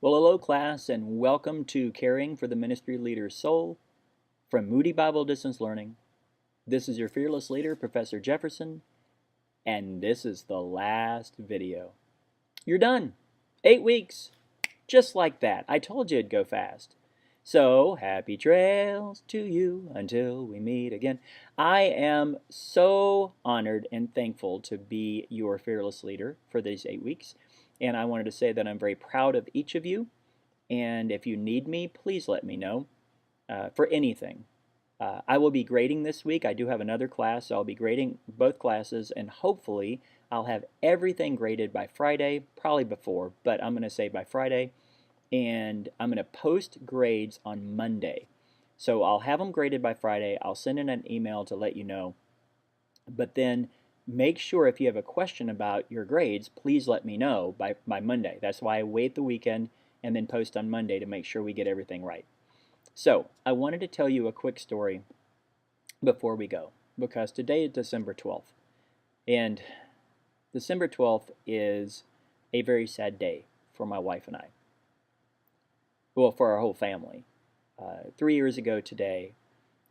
Well, hello, class, and welcome to Caring for the Ministry Leader's Soul from Moody Bible Distance Learning. This is your fearless leader, Professor Jefferson, and this is the last video. You're done. 8 weeks. Just like that. I told you it'd go fast. So, happy trails to you until we meet again. I am so honored and thankful to be your fearless leader for these 8 weeks. And I wanted to say that I'm very proud of each of you. And if you need me, please let me know for anything. I will be grading this week. I do have another class, so I'll be grading both classes, and hopefully I'll have everything graded by Friday, probably before, but I'm going to say by Friday, and I'm going to post grades on Monday. So I'll have them graded by Friday. I'll send in an email to let you know, but then make sure if you have a question about your grades, please let me know by Monday. That's why I wait the weekend and then post on Monday to make sure we get everything right. So I wanted to tell you a quick story before we go, because today is December 12th, and December 12th is a very sad day for my wife and I. Well, for our whole family. 3 years ago today,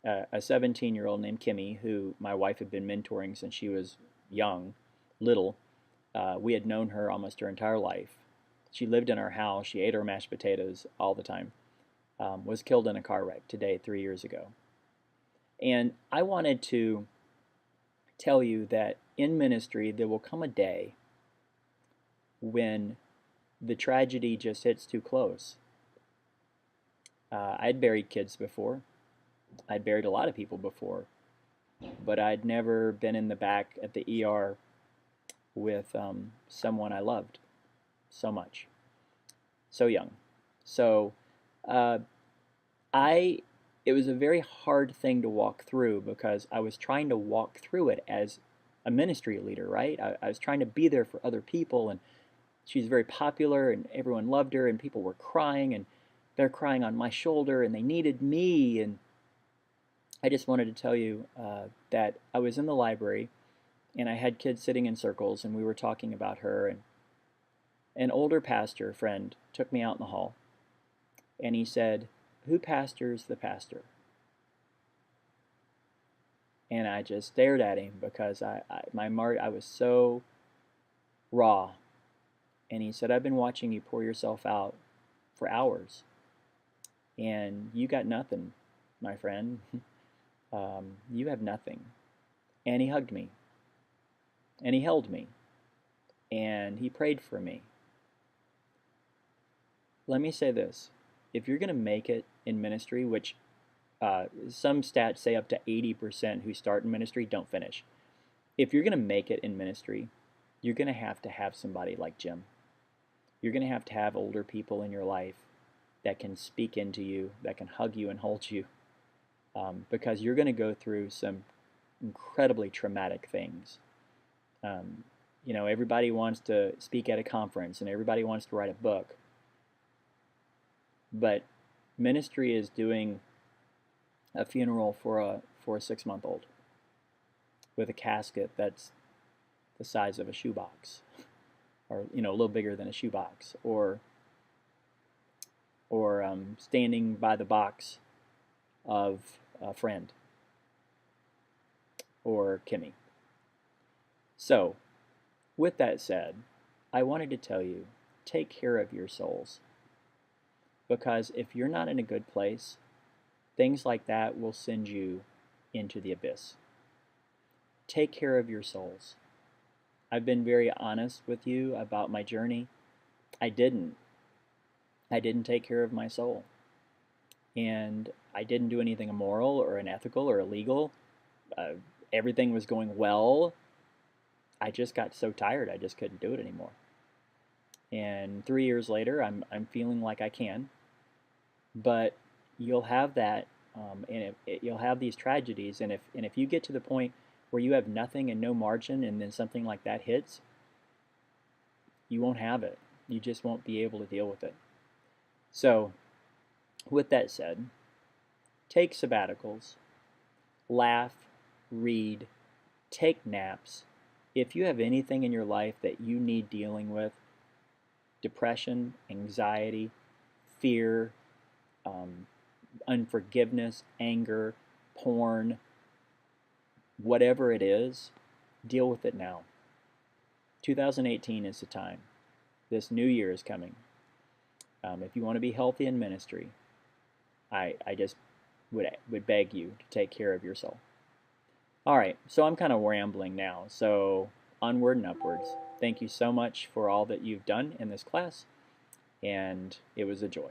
a 17-year-old named Kimmy, who my wife had been mentoring since she was young, little, we had known her almost her entire life. She lived in our house. She ate our mashed potatoes all the time. Was killed in a car wreck today, 3 years ago. And I wanted to tell you that in ministry, there will come a day when the tragedy just hits too close. I'd buried kids before. I'd buried a lot of people before. But I'd never been in the back at the ER with someone I loved so much. So young. So it was a very hard thing to walk through, because I was trying to walk through it as a ministry leader, right? I was trying to be there for other people, and she's very popular, and everyone loved her, and people were crying, and they're crying on my shoulder, and they needed me, and I just wanted to tell you that I was in the library, and I had kids sitting in circles, and we were talking about her, and an older pastor friend took me out in the hall, and he said, "Who pastors the pastor?" And I just stared at him, because I was so raw. And he said, "I've been watching you pour yourself out for hours, and you got nothing, my friend. You have nothing." And he hugged me, and he held me, and he prayed for me. Let me say this. If you're going to make it in ministry, which some stats say up to 80% who start in ministry don't finish. If you're going to make it in ministry, you're going to have somebody like Jim. You're going to have older people in your life that can speak into you, that can hug you and hold you, because you're going to go through some incredibly traumatic things. Everybody wants to speak at a conference, and everybody wants to write a book. But ministry is doing a funeral for a 6-month-old with a casket that's the size of a shoebox, or a little bigger than a shoebox, or standing by the box of a friend, or Kimmy. So, with that said, I wanted to tell you, take care of your souls, because if you're not in a good place, things like that will send you into the abyss. Take care of your souls. I've been very honest with you about my journey. I didn't take care of my soul. And I didn't do anything immoral or unethical or illegal. Everything was going well. I just got so tired, I just couldn't do it anymore. And 3 years later, I'm feeling like I can. But you'll have that, and you'll have these tragedies, and if you get to the point where you have nothing and no margin, and then something like that hits, you won't have it. You just won't be able to deal with it. So, with that said, take sabbaticals, laugh, read, take naps. If you have anything in your life that you need dealing with, depression, anxiety, fear, unforgiveness, anger, porn, whatever it is, deal with it now. 2018 is the time. This new year is coming. If you want to be healthy in ministry, I just would beg you to take care of your soul. All right, so I'm kind of rambling now, so onward and upwards. Thank you so much for all that you've done in this class, and it was a joy.